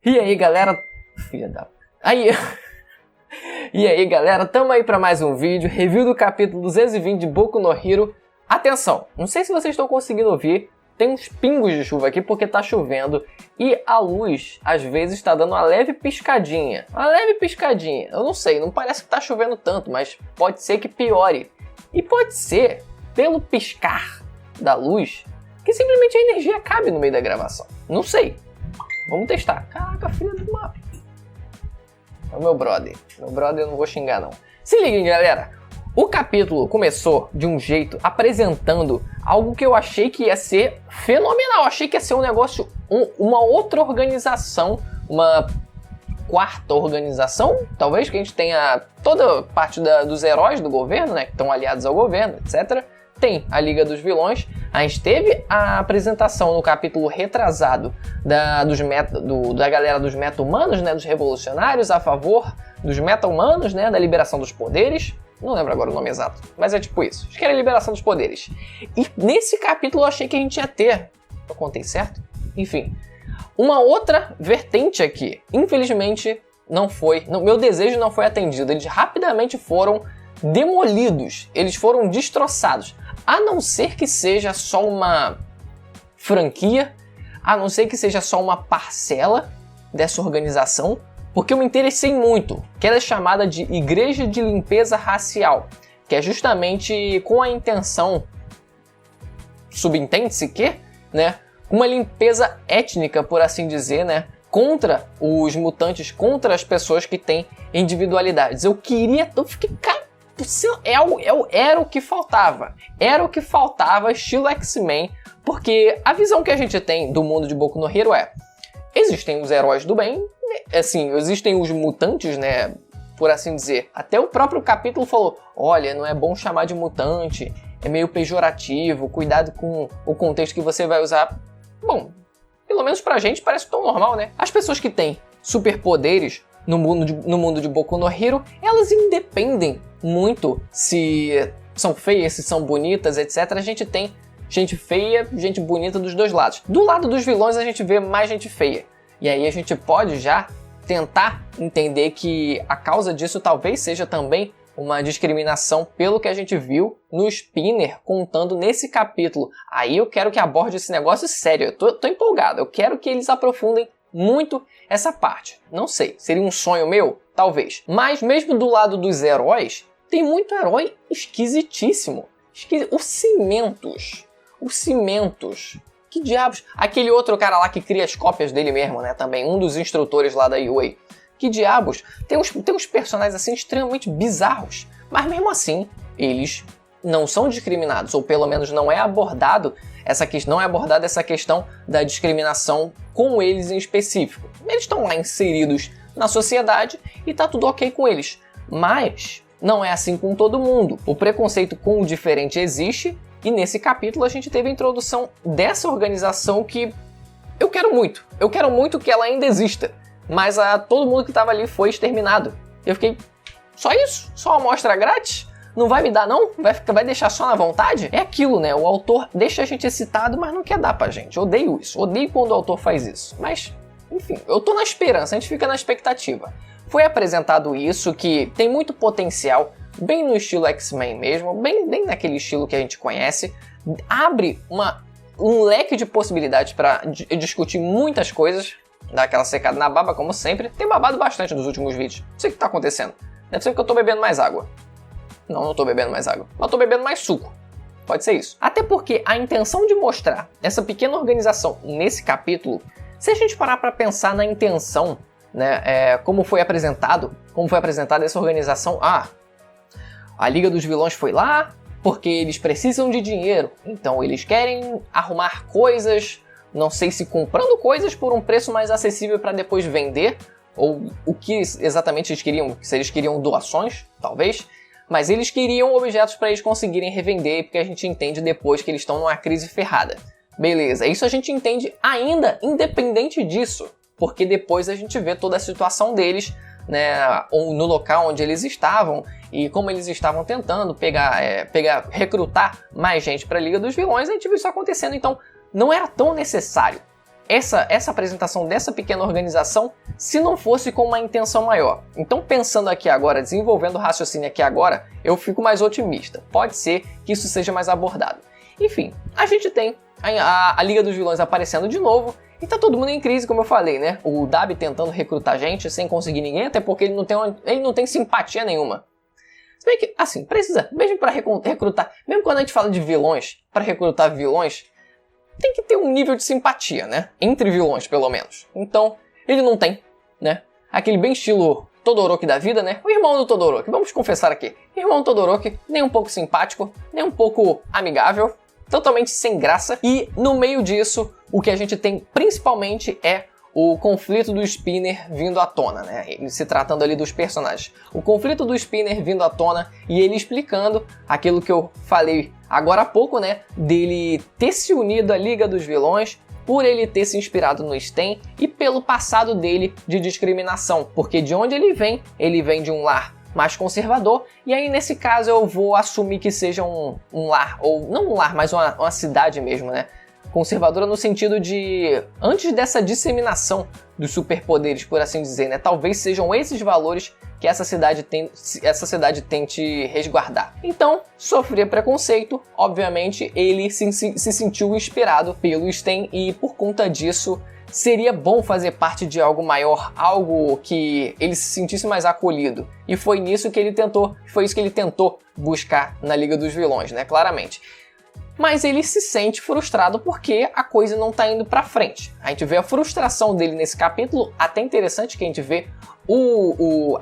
E aí, galera... Filha da... Aí... E aí, galera, tamo aí pra mais um vídeo, review do capítulo 220 de Boku no Hero. Atenção, não sei se vocês estão conseguindo ouvir, tem uns pingos de chuva aqui porque tá chovendo e a luz, às vezes, tá dando uma leve piscadinha. Uma leve piscadinha, eu não sei, não parece que tá chovendo tanto, mas pode ser que piore. E pode ser, pelo piscar da luz, que simplesmente a energia acabe no meio da gravação. Não sei. Vamos testar. Caraca, filha do mapa. É o meu brother. Meu brother eu não vou xingar, não. Se liguem, galera. O capítulo começou de um jeito apresentando algo que eu achei que ia ser fenomenal. Achei que ia ser um negócio, uma outra organização, uma quarta organização, talvez, que a gente tenha toda parte dos heróis do governo, né, que estão aliados ao governo, etc. Tem a Liga dos Vilões. A gente teve a apresentação no capítulo retrasado da galera dos meta-humanos, né, dos revolucionários a favor dos meta-humanos, né, da liberação dos poderes. Não lembro agora o nome exato, mas é tipo isso. Acho que era a liberação dos poderes. E nesse capítulo eu achei que a gente ia ter... Eu contei certo? Enfim. Uma outra vertente aqui. Infelizmente, não foi... meu desejo não foi atendido. Eles rapidamente foram demolidos. Eles foram destroçados. A não ser que seja só uma franquia, a não ser que seja só uma parcela dessa organização, porque eu me interessei muito, que ela é chamada de Igreja de Limpeza Racial, que é justamente com a intenção, subentende-se que, né, uma limpeza étnica, por assim dizer, né, contra os mutantes, contra as pessoas que têm individualidades. Eu fiquei, cara, era o que faltava. Era o que faltava, estilo X-Men, porque a visão que a gente tem do mundo de Boku no Hero é: existem os heróis do bem, assim, existem os mutantes, né, por assim dizer. Até o próprio capítulo falou: olha, não é bom chamar de mutante, é meio pejorativo, cuidado com o contexto que você vai usar. Bom, pelo menos pra gente parece tão normal, né? As pessoas que têm superpoderes no mundo de Boku no Hero, elas independem muito se são feias, se são bonitas, etc. A gente tem gente feia, gente bonita dos dois lados. Do lado dos vilões a gente vê mais gente feia. E aí a gente pode já tentar entender que a causa disso talvez seja também uma discriminação pelo que a gente viu no Spinner contando nesse capítulo. Aí eu quero que aborde esse negócio sério. Eu tô empolgado. Eu quero que eles aprofundem muito essa parte. Não sei, seria um sonho meu? Talvez. Mas mesmo do lado dos heróis, tem muito herói esquisitíssimo. Os Cimentos. Que diabos? Aquele outro cara lá que cria as cópias dele mesmo, né? Também, um dos instrutores lá da UA. Que diabos? Tem uns personagens assim extremamente bizarros. Mas mesmo assim, eles não são discriminados. Ou pelo menos não é abordada essa questão da discriminação com eles em específico. Eles estão lá inseridos na sociedade e tá tudo ok com eles. Mas não é assim com todo mundo. O preconceito com o diferente existe. E nesse capítulo a gente teve a introdução dessa organização que eu quero muito. Eu quero muito que ela ainda exista. Mas todo mundo que estava ali foi exterminado. Eu fiquei, só isso? Só uma amostra grátis? Não vai me dar não? Vai deixar só na vontade? É aquilo, né? O autor deixa a gente excitado, mas não quer dar pra gente. Eu odeio isso. Odeio quando o autor faz isso. Mas, enfim, eu tô na esperança. A gente fica na expectativa. Foi apresentado isso que tem muito potencial, bem no estilo X-Men mesmo, bem naquele estilo que a gente conhece. Abre um leque de possibilidades para discutir muitas coisas. Dá aquela secada na baba, como sempre. Tem babado bastante nos últimos vídeos. Não sei o que tá acontecendo. Deve ser que eu tô bebendo mais água. Não tô bebendo mais água. Mas tô bebendo mais suco. Pode ser isso. Até porque a intenção de mostrar essa pequena organização nesse capítulo, se a gente parar pra pensar na intenção, né, como foi apresentada essa organização. A Liga dos Vilões foi lá porque eles precisam de dinheiro. Então eles querem arrumar coisas, não sei se comprando coisas por um preço mais acessível para depois vender, ou o que exatamente eles queriam, se eles queriam doações, talvez, mas eles queriam objetos para eles conseguirem revender, porque a gente entende depois que eles estão numa crise ferrada. Beleza, isso a gente entende ainda independente disso, porque depois a gente vê toda a situação deles, né, no local onde eles estavam e como eles estavam tentando recrutar mais gente para a Liga dos Vilões. A gente viu isso acontecendo, então não era tão necessário essa apresentação dessa pequena organização se não fosse com uma intenção maior. Então, pensando aqui agora, desenvolvendo o raciocínio aqui agora, eu fico mais otimista. Pode ser que isso seja mais abordado. Enfim, a gente tem a Liga dos Vilões aparecendo de novo e tá todo mundo em crise, como eu falei, né? O Dabi tentando recrutar gente sem conseguir ninguém, até porque ele não tem simpatia nenhuma. Se bem que, assim, precisa, mesmo para recrutar, mesmo quando a gente fala de vilões, para recrutar vilões, tem que ter um nível de simpatia, né? Entre vilões, pelo menos. Então, ele não tem, né? Aquele bem estilo Todoroki da vida, né? O irmão do Todoroki, vamos confessar aqui. Irmão do Todoroki, nem um pouco simpático, nem um pouco amigável, totalmente sem graça. E no meio disso, o que a gente tem principalmente é o conflito do Spinner vindo à tona, né? Ele se tratando ali dos personagens. O conflito do Spinner vindo à tona e ele explicando aquilo que eu falei agora há pouco, né? Dele ter se unido à Liga dos Vilões por ele ter se inspirado no Sten e pelo passado dele de discriminação. Porque de onde ele vem de um lar mais conservador, e aí nesse caso eu vou assumir que seja um lar, ou não um lar, mas uma cidade mesmo, né? Conservadora no sentido de, antes dessa disseminação dos superpoderes, por assim dizer, né? Talvez sejam esses valores que essa cidade tente resguardar. Então, sofria preconceito, obviamente ele se sentiu inspirado pelo Sten e por conta disso seria bom fazer parte de algo maior, algo que ele se sentisse mais acolhido. E foi isso que ele tentou buscar na Liga dos Vilões, né? Claramente. Mas ele se sente frustrado porque a coisa não está indo para frente. A gente vê a frustração dele nesse capítulo, até interessante que a gente vê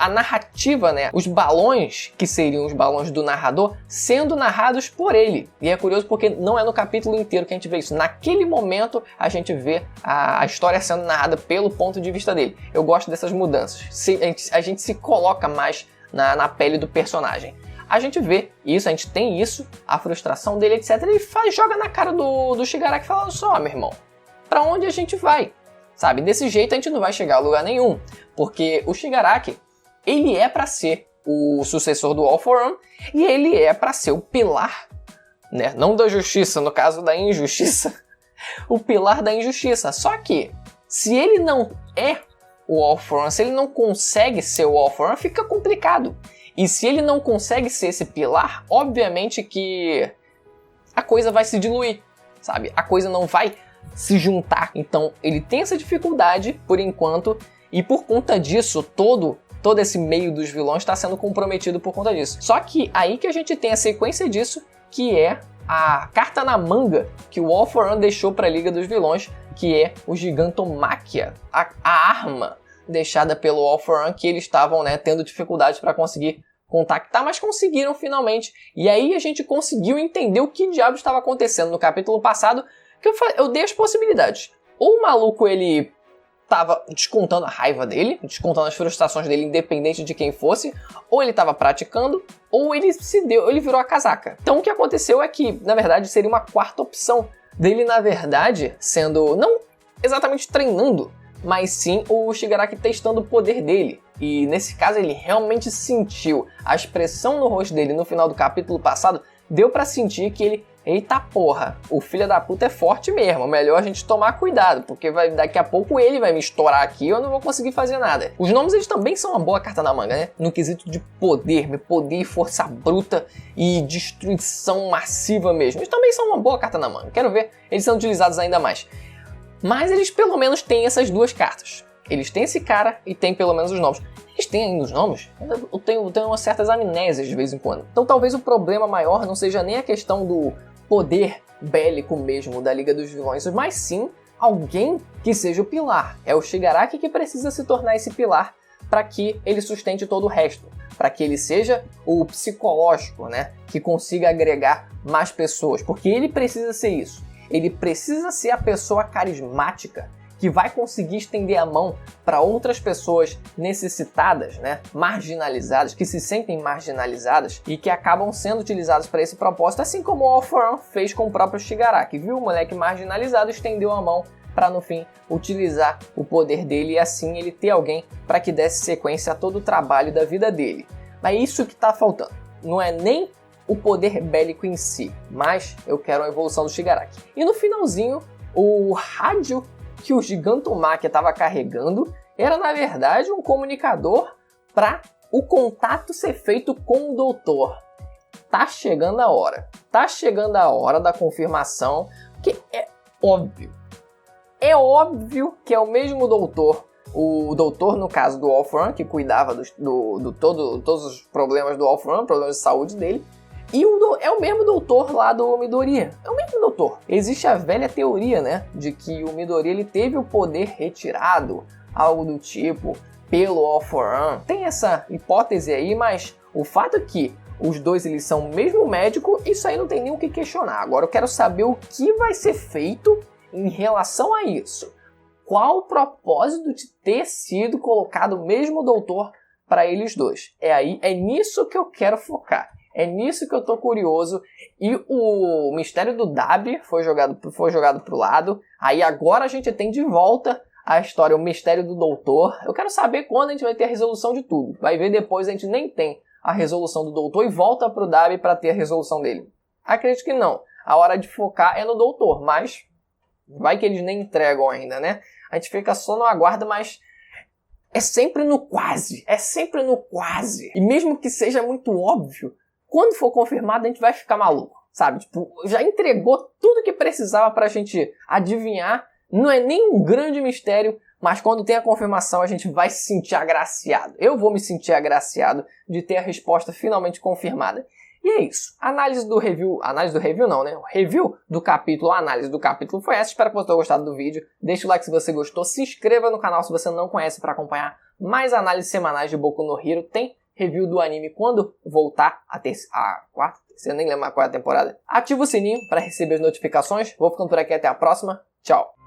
a narrativa, né? Os balões, que seriam os balões do narrador, sendo narrados por ele. E é curioso porque não é no capítulo inteiro que a gente vê isso. Naquele momento a gente vê a história sendo narrada pelo ponto de vista dele. Eu gosto dessas mudanças. A gente se coloca mais na pele do personagem. A gente vê isso, a gente tem isso, a frustração dele, etc. Ele joga na cara do Shigaraki falando só, meu irmão, pra onde a gente vai? Sabe, desse jeito a gente não vai chegar a lugar nenhum. Porque o Shigaraki, ele é pra ser o sucessor do All For One e ele é pra ser o pilar, né? Não da justiça, no caso da injustiça. O pilar da injustiça. Só que, se ele não é o All For One, se ele não consegue ser o All For One, fica complicado. E se ele não consegue ser esse pilar, obviamente que a coisa vai se diluir, sabe? A coisa não vai se juntar. Então ele tem essa dificuldade por enquanto e por conta disso todo esse meio dos vilões está sendo comprometido por conta disso. Só que aí que a gente tem a sequência disso, que é a carta na manga que o All For One deixou para a Liga dos Vilões, que é o Gigantomachia, a arma deixada pelo All For One que eles estavam, né, tendo dificuldade para conseguir contactar, mas conseguiram finalmente. E aí a gente conseguiu entender o que diabos estava acontecendo no capítulo passado, que eu dei as possibilidades. Ou o maluco ele estava descontando a raiva dele, descontando as frustrações dele, independente de quem fosse, ou ele estava praticando, ou ele virou a casaca. Então o que aconteceu é que, na verdade, seria uma quarta opção dele, na verdade, sendo não exatamente treinando, mas sim o Shigaraki testando o poder dele. E nesse caso ele realmente sentiu a expressão no rosto dele no final do capítulo passado, deu pra sentir que ele, eita porra, o filho da puta é forte mesmo, melhor a gente tomar cuidado, porque daqui a pouco ele vai me estourar aqui e eu não vou conseguir fazer nada. Os nomes eles também são uma boa carta na manga, né? No quesito de poder e força bruta e destruição massiva mesmo. Eles também são uma boa carta na manga, quero ver eles sendo utilizados ainda mais. Mas eles pelo menos têm essas duas cartas. Eles têm esse cara e têm pelo menos os nomes. Eles têm ainda os nomes? Eu tenho umas certas amnésias de vez em quando. Então talvez o problema maior não seja nem a questão do poder bélico mesmo da Liga dos Vilões, mas sim alguém que seja o pilar. É o Shigaraki que precisa se tornar esse pilar para que ele sustente todo o resto. Para que ele seja o psicológico, né? Que consiga agregar mais pessoas. Porque ele precisa ser isso. Ele precisa ser a pessoa carismática que vai conseguir estender a mão para outras pessoas necessitadas, né, marginalizadas, que se sentem marginalizadas e que acabam sendo utilizadas para esse propósito, assim como o All For One fez com o próprio Shigaraki. Viu o moleque marginalizado, estendeu a mão para no fim utilizar o poder dele e assim ele ter alguém para que desse sequência a todo o trabalho da vida dele. Mas é isso que está faltando. Não é nem o poder bélico em si, mas eu quero a evolução do Shigaraki. E no finalzinho, o rádio que o Gigantomachia estava carregando era, na verdade, um comunicador para o contato ser feito com o doutor. Tá chegando a hora. Tá chegando a hora da confirmação, que é óbvio. É óbvio que é o mesmo doutor. O doutor, no caso do Wolfram, que cuidava todos os problemas do Wolfram, problemas de saúde dele. E é o mesmo doutor lá do Midoriya. É o mesmo doutor. Existe a velha teoria, né? De que o Midoriya ele teve o poder retirado, algo do tipo, pelo Wolfram. Tem essa hipótese aí, mas o fato é que os dois eles são o mesmo médico, isso aí não tem nem o que questionar. Agora eu quero saber o que vai ser feito em relação a isso. Qual o propósito de ter sido colocado o mesmo doutor para eles dois? É nisso que eu quero focar. É nisso que eu tô curioso. E o mistério do Dabi foi jogado pro lado. Aí agora a gente tem de volta a história, o mistério do doutor. Eu quero saber quando a gente vai ter a resolução de tudo. Vai ver depois, a gente nem tem a resolução do doutor e volta pro Dabi para ter a resolução dele. Acredito que não. A hora de focar é no doutor, mas vai que eles nem entregam ainda, né? A gente fica só no aguardo, mas é sempre no quase. É sempre no quase. E mesmo que seja muito óbvio, quando for confirmado a gente vai ficar maluco, sabe? Tipo, já entregou tudo que precisava pra gente adivinhar. Não é nem um grande mistério, mas quando tem a confirmação a gente vai se sentir agraciado. Eu vou me sentir agraciado de ter a resposta finalmente confirmada. E é isso. Análise do review não, né? O review do capítulo, a análise do capítulo foi essa. Espero que você tenha gostado do vídeo. Deixa o like se você gostou. Se inscreva no canal se você não conhece para acompanhar mais análises semanais de Boku no Hero. Tem review do anime quando voltar a quarta, terceira, nem lembro qual é a temporada. Ativa o sininho para receber as notificações. Vou ficando por aqui, até a próxima. Tchau!